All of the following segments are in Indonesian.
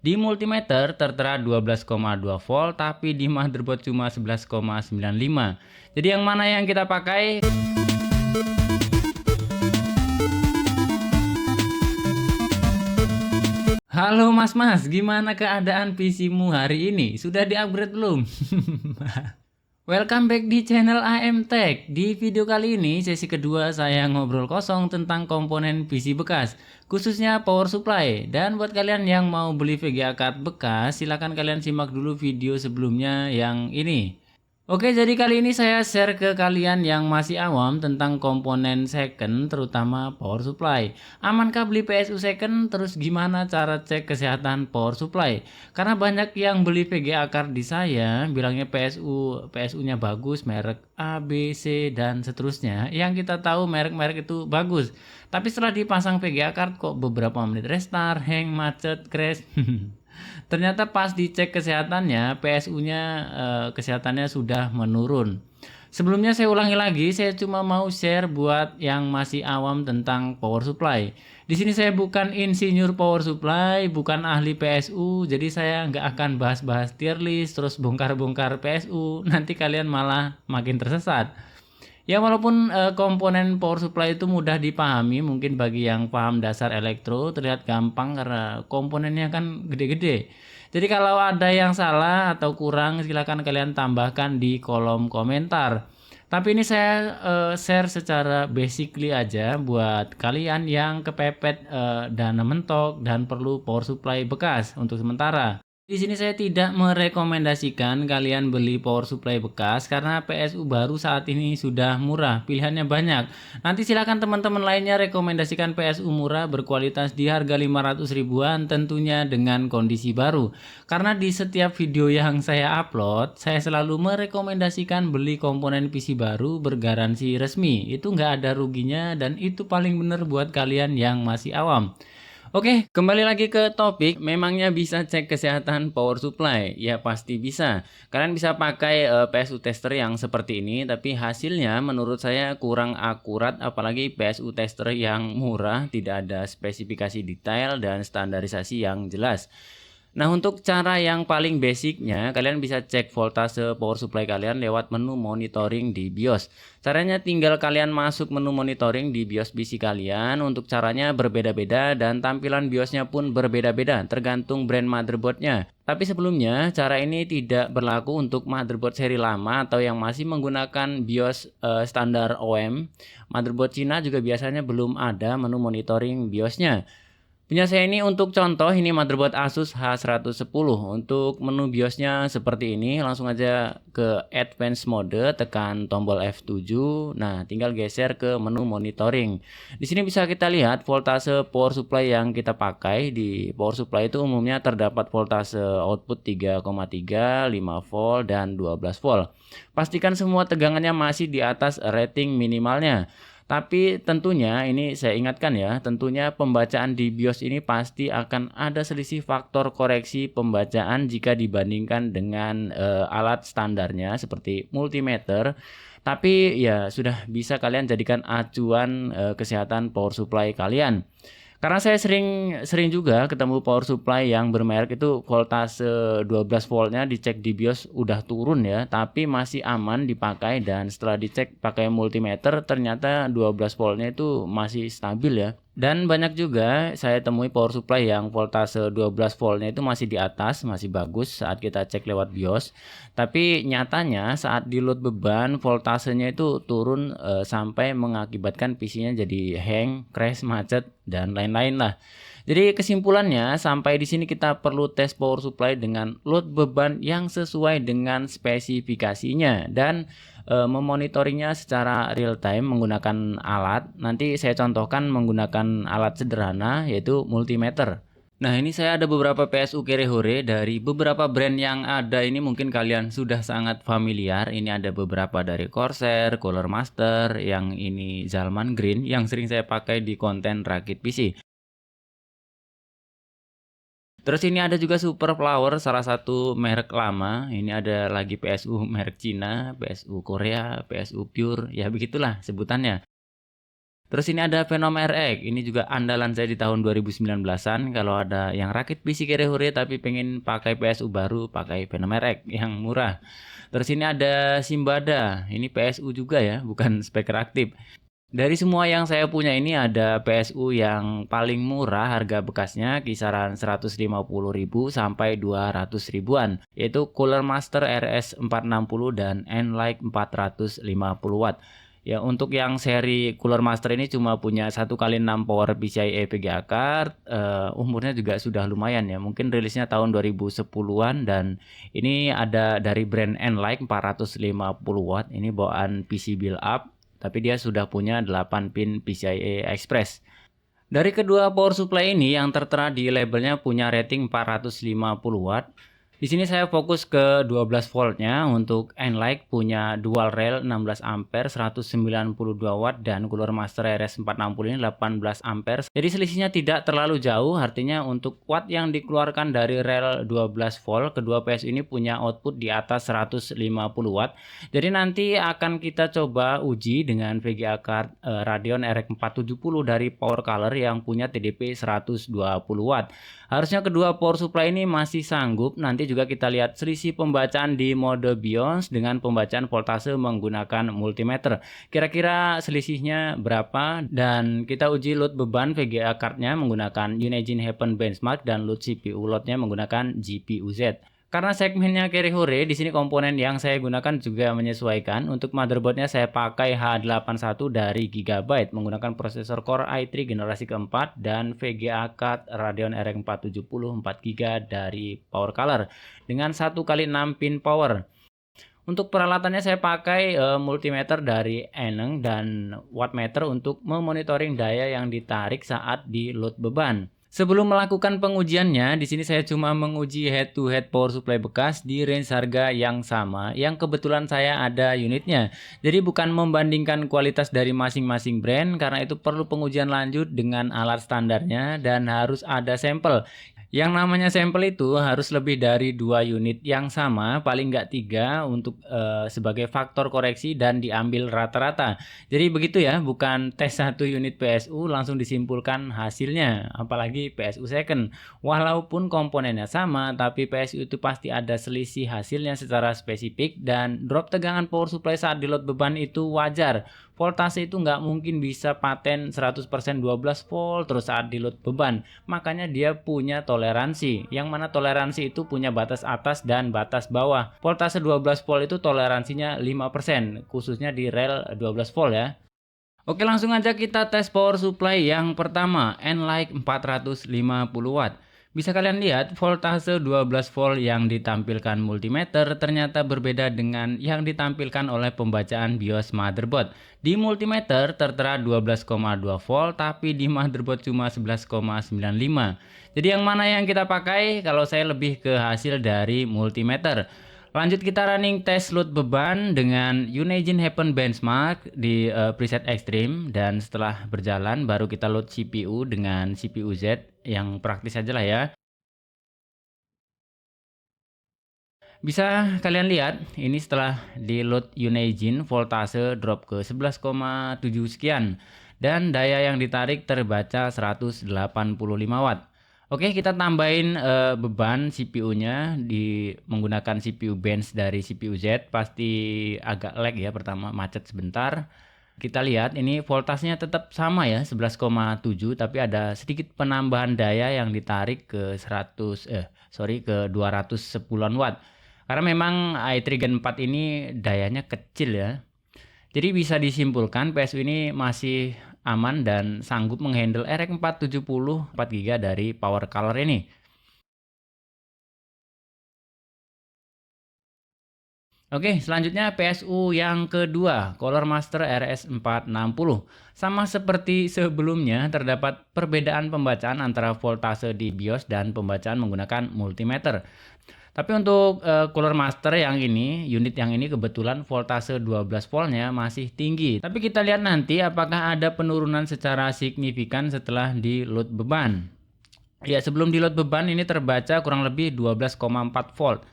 Di multimeter tertera 12,2 volt, tapi di motherboard cuma 11,95. Jadi yang mana yang kita pakai? Halo mas-mas, gimana keadaan PC-mu hari ini? Sudah di-upgrade belum? Welcome back di channel AM Tech. Di video kali ini, sesi kedua saya ngobrol kosong tentang komponen PC bekas, khususnya power supply. Dan buat kalian yang mau beli VGA card bekas, silahkan kalian simak dulu video sebelumnya yang ini. Oke, jadi kali ini saya share ke kalian yang masih awam tentang komponen second, terutama power supply. Amankah beli PSU second? Terus gimana cara cek kesehatan power supply? Karena banyak yang beli VGA card di saya, bilangnya PSU-nya bagus, merek A, B, C, dan seterusnya. Yang kita tahu merek-merek itu bagus. Tapi setelah dipasang VGA card kok beberapa menit restart, hang, macet, crash. Ternyata pas dicek kesehatannya, PSU-nya kesehatannya sudah menurun. Sebelumnya saya ulangi lagi, saya cuma mau share buat yang masih awam tentang power supply. Di sini saya bukan insinyur power supply, bukan ahli PSU, jadi saya nggak akan bahas-bahas tier list, terus bongkar-bongkar PSU, nanti kalian malah makin tersesat. Ya walaupun komponen power supply itu mudah dipahami, mungkin bagi yang paham dasar elektro terlihat gampang karena komponennya kan gede-gede. Jadi kalau ada yang salah atau kurang silakan kalian tambahkan di kolom komentar. Tapi ini saya share secara basically aja buat kalian yang kepepet dana mentok dan perlu power supply bekas untuk sementara. Di sini saya tidak merekomendasikan kalian beli power supply bekas karena PSU baru saat ini sudah murah, pilihannya banyak. Nanti silakan teman-teman lainnya rekomendasikan PSU murah berkualitas di harga 500 ribuan tentunya dengan kondisi baru. Karena di setiap video yang saya upload, saya selalu merekomendasikan beli komponen PC baru bergaransi resmi. Itu nggak ada ruginya dan itu paling benar buat kalian yang masih awam. Oke, kembali lagi ke topik. Memangnya bisa cek kesehatan power supply? Ya pasti bisa. Kalian bisa pakai PSU tester yang seperti ini, tapi hasilnya menurut saya kurang akurat, apalagi PSU tester yang murah, tidak ada spesifikasi detail dan standarisasi yang jelas. Nah, untuk cara yang paling basicnya, kalian bisa cek voltase power supply kalian lewat menu monitoring di BIOS. Caranya tinggal kalian masuk menu monitoring di BIOS PC kalian. Untuk caranya berbeda-beda dan tampilan BIOSnya pun berbeda-beda, tergantung brand motherboardnya. Tapi sebelumnya, cara ini tidak berlaku untuk motherboard seri lama atau yang masih menggunakan BIOS standar OEM. Motherboard Cina juga biasanya belum ada menu monitoring BIOSnya. Punya saya ini untuk contoh, ini motherboard Asus H110. Untuk menu BIOSnya seperti ini, langsung aja ke Advanced Mode, tekan tombol F7. Nah, tinggal geser ke menu monitoring. Di sini bisa kita lihat voltase power supply yang kita pakai. Di power supply itu umumnya terdapat voltase output 3,3, 5 volt, dan 12 volt. Pastikan semua tegangannya masih di atas rating minimalnya. Tapi tentunya ini saya ingatkan ya, tentunya pembacaan di BIOS ini pasti akan ada selisih faktor koreksi pembacaan jika dibandingkan dengan alat standarnya seperti multimeter. Tapi ya sudah bisa kalian jadikan acuan kesehatan power supply kalian. Karena saya sering juga ketemu power supply yang bermerek itu voltase 12 voltnya dicek di BIOS udah turun ya, tapi masih aman dipakai dan setelah dicek pakai multimeter ternyata 12 voltnya itu masih stabil ya. Dan banyak juga saya temui power supply yang voltase 12 voltnya itu masih di atas, masih bagus saat kita cek lewat BIOS. Tapi nyatanya saat di load beban voltasenya itu turun sampai mengakibatkan PC-nya jadi hang, crash, macet, dan lain-lain lah. Jadi kesimpulannya sampai di sini kita perlu tes power supply dengan load beban yang sesuai dengan spesifikasinya dan memonitorinya secara real time menggunakan alat. Nanti saya contohkan menggunakan alat sederhana yaitu multimeter. Nah, ini saya ada beberapa PSU Kirihore dari beberapa brand yang ada ini mungkin kalian sudah sangat familiar. Ini ada beberapa dari Corsair, Cooler Master, yang ini Zalman Green yang sering saya pakai di konten rakit PC. Terus ini ada juga Super Flower, salah satu merek lama. Ini ada lagi PSU merek Cina, PSU Korea, PSU Pure, ya begitulah sebutannya. Terus ini ada Venom RX, ini juga andalan saya di tahun 2019-an. Kalau ada yang rakit PC Kerehure tapi pengen pakai PSU baru, pakai Venom RX yang murah. Terus ini ada Simbada, ini PSU juga ya, bukan speaker aktif. Dari semua yang saya punya ini ada PSU yang paling murah harga bekasnya kisaran 150.000 sampai 200 ribuan, yaitu Cooler Master RS 460 dan Enlight 450 watt. Ya, untuk yang seri Cooler Master ini cuma punya 1x6 power PCIe VGA card, umurnya juga sudah lumayan ya, mungkin rilisnya tahun 2010-an, dan ini ada dari brand Enlight 450 watt, ini bawaan PC build up, tapi dia sudah punya 8 pin PCIe Express. Dari kedua power supply ini yang tertera di labelnya punya rating 450 watt. Di sini saya fokus ke 12 voltnya. Untuk Enlight punya dual rail 16 ampere 192 watt dan Cooler Master RS 460 ini 18 ampere. Jadi selisihnya tidak terlalu jauh, artinya untuk watt yang dikeluarkan dari rail 12 volt, kedua PS ini punya output di atas 150 watt. Jadi nanti akan kita coba uji dengan VGA card Radeon RX 470 dari Power Color yang punya TDP 120 watt. Harusnya kedua power supply ini masih sanggup. Nanti juga kita lihat selisih pembacaan di mode BIOS dengan pembacaan voltase menggunakan multimeter. Kira-kira selisihnya berapa, dan kita uji load beban VGA cardnya menggunakan Unigine Heaven Benchmark dan load CPU loadnya menggunakan GPU-Z. Karena segmennya Kerehure, di sini komponen yang saya gunakan juga menyesuaikan. Untuk motherboardnya saya pakai H81 dari Gigabyte menggunakan prosesor Core i3 generasi keempat dan VGA card Radeon RX 470 4GB dari Power Color dengan 1x6 pin power. Untuk peralatannya saya pakai multimeter dari Eneng dan wattmeter untuk memonitoring daya yang ditarik saat di load beban. Sebelum melakukan pengujiannya, di sini saya cuma menguji head-to-head power supply bekas di range harga yang sama, yang kebetulan saya ada unitnya. Jadi bukan membandingkan kualitas dari masing-masing brand, karena itu perlu pengujian lanjut dengan alat standarnya dan harus ada sampel. Yang namanya sampel itu harus lebih dari 2 unit yang sama, paling nggak 3 untuk sebagai faktor koreksi dan diambil rata-rata. Jadi begitu ya, bukan tes 1 unit PSU langsung disimpulkan hasilnya, apalagi PSU second. Walaupun komponennya sama, tapi PSU itu pasti ada selisih hasilnya secara spesifik, dan drop tegangan power supply saat di load beban itu wajar. Voltase itu nggak mungkin bisa paten 100% 12 volt terus saat di load beban. Makanya dia punya toleransi, yang mana toleransi itu punya batas atas dan batas bawah. Voltase 12 volt itu toleransinya 5%, khususnya di rel 12 volt ya. Oke, langsung aja kita tes power supply yang pertama, Enlight 450 watt. Bisa kalian lihat voltase 12 volt yang ditampilkan multimeter ternyata berbeda dengan yang ditampilkan oleh pembacaan BIOS motherboard. Di multimeter tertera 12,2 volt tapi di motherboard cuma 11,95. Jadi yang mana yang kita pakai? Kalau saya lebih ke hasil dari multimeter. Lanjut kita running tes load beban dengan Unigine Heaven Benchmark di preset Extreme, dan setelah berjalan baru kita load CPU dengan CPU-Z yang praktis aja lah ya. Bisa kalian lihat ini setelah di load Unigine voltase drop ke 11,7 sekian dan daya yang ditarik terbaca 185 watt. Oke, kita tambahin beban CPU-nya di menggunakan CPU bench dari CPU-Z. Pasti agak lag ya, pertama macet sebentar. Kita lihat ini voltasenya tetap sama ya, 11,7, tapi ada sedikit penambahan daya yang ditarik ke 210-an watt. Karena memang i3 Gen 4 ini dayanya kecil ya. Jadi bisa disimpulkan PSU ini masih aman dan sanggup menghandle RX 470 4GB dari Power Color ini. Oke, selanjutnya PSU yang kedua, Cooler Master RS 460. Sama seperti sebelumnya, terdapat perbedaan pembacaan antara voltase di BIOS dan pembacaan menggunakan multimeter. Tapi untuk Cooler Master yang ini, unit yang ini kebetulan voltase 12 voltnya masih tinggi. Tapi kita lihat nanti apakah ada penurunan secara signifikan setelah di load beban. Ya, sebelum di load beban ini terbaca kurang lebih 12,4 volt.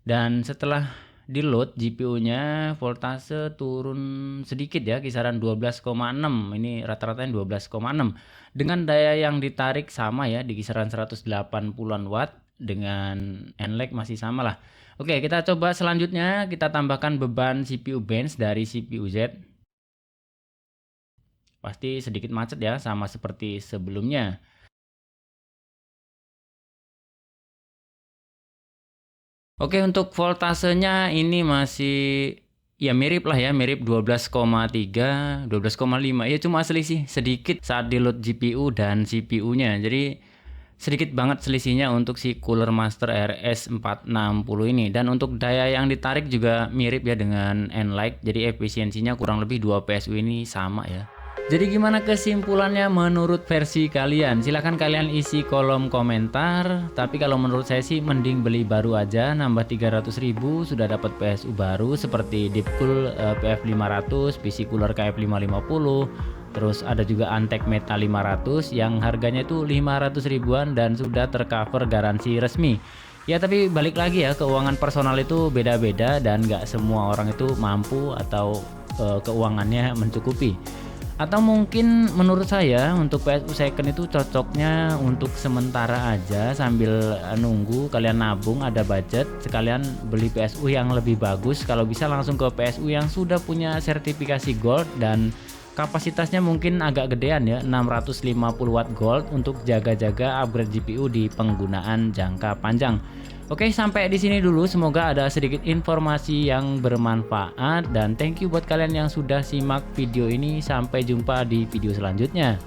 Dan setelah di load GPU-nya voltase turun sedikit ya, kisaran 12,6. Ini rata-ratanya 12,6. Dengan daya yang ditarik sama ya, di kisaran 180-an watt, dengan NLAC masih sama lah. Oke, kita coba selanjutnya kita tambahkan beban CPU bench dari CPU Z. Pasti sedikit macet ya, sama seperti sebelumnya. Oke, untuk voltasenya ini masih ya mirip lah ya, mirip 12,3, 12,5. Ya cuma selisih sedikit saat di load GPU dan CPU-nya. Jadi sedikit banget selisihnya untuk si Cooler Master RS460 ini. Dan untuk daya yang ditarik juga mirip ya dengan Nlight. Jadi efisiensinya kurang lebih 2 PSU ini sama ya. Jadi gimana kesimpulannya menurut versi kalian? Silahkan kalian isi kolom komentar. Tapi kalau menurut saya sih mending beli baru aja, nambah 300.000 sudah dapat PSU baru seperti Deepcool PF500, PC Cooler KF550. Terus ada juga Antec Meta 500 yang harganya itu 500 ribuan dan sudah tercover garansi resmi. Ya tapi balik lagi ya, keuangan personal itu beda-beda dan gak semua orang itu mampu atau keuangannya mencukupi. Atau mungkin menurut saya untuk PSU second itu cocoknya untuk sementara aja sambil nunggu kalian nabung ada budget, sekalian beli PSU yang lebih bagus. Kalau bisa langsung ke PSU yang sudah punya sertifikasi gold dan kapasitasnya mungkin agak gedean ya, 650 watt gold untuk jaga-jaga upgrade GPU di penggunaan jangka panjang. Oke, sampai di sini dulu. Semoga ada sedikit informasi yang bermanfaat dan thank you buat kalian yang sudah simak video ini. Sampai jumpa di video selanjutnya.